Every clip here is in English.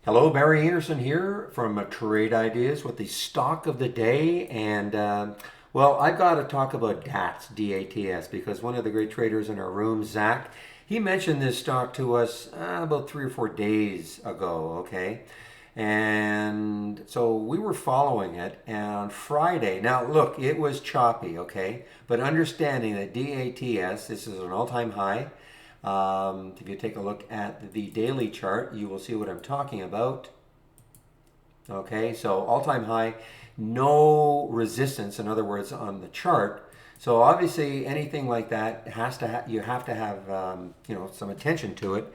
Hello, Barry Anderson here from Trade Ideas with the stock of the day. And well, I've got to talk about DATS, DATS, because one of the great traders in our room, Zack, he mentioned this stock to us about 3 or 4 days ago, okay? And so we were following it on Friday. Now, look, it was choppy, okay? But understanding that DATS, this is an all time high. If you take a look at the daily chart, you will see what I'm talking about. Okay, so all-time high, no resistance, in other words, on the chart. So obviously, anything like that has to you have to have some attention to it.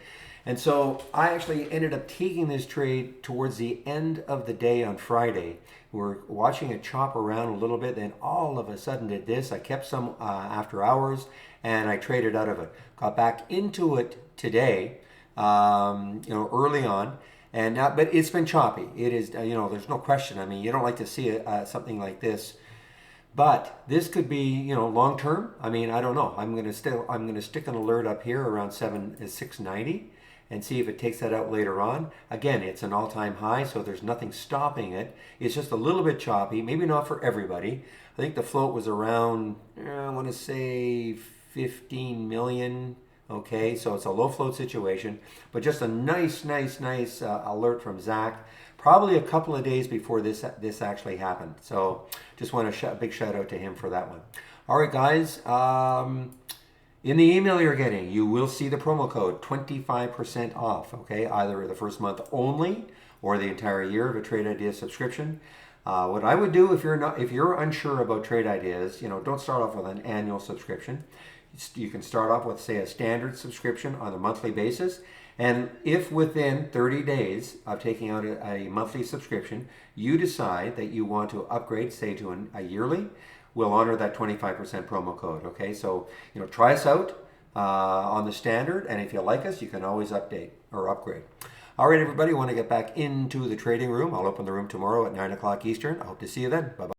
And so I actually ended up taking this trade towards the end of the day on Friday. We're watching it chop around a little bit, then all of a sudden did this. I kept some after hours, and I traded out of it. Got back into it today, early on. And but it's been choppy. It is, there's no question. I mean, you don't like to see something like this, but this could be, long term. I mean, I don't know. I'm gonna stick an alert up here around 690, and see if it takes that out later on. Again, it's an all-time high, so there's nothing stopping it. It's just a little bit choppy. Maybe not for everybody. I think the float was around, I want to say 15 million. Okay, so it's a low float situation, but just a nice alert from Zack. Probably a couple of days before this actually happened. So just want a big shout out to him for that one. All right, guys. In the email you're getting, you will see the promo code 25% off. Okay, either the first month only or the entire year of a Trade Idea subscription. What I would do if you're unsure about Trade Ideas, don't start off with an annual subscription. You can start off with, say, a standard subscription on a monthly basis. And if within 30 days of taking out a monthly subscription, you decide that you want to upgrade, say, to a yearly, we'll honor that 25% promo code. Okay, so try us out on the standard, and if you like us, you can always update or upgrade. All right, everybody, want to get back into the trading room. I'll open the room tomorrow at 9 o'clock Eastern. I hope to see you then. Bye-bye.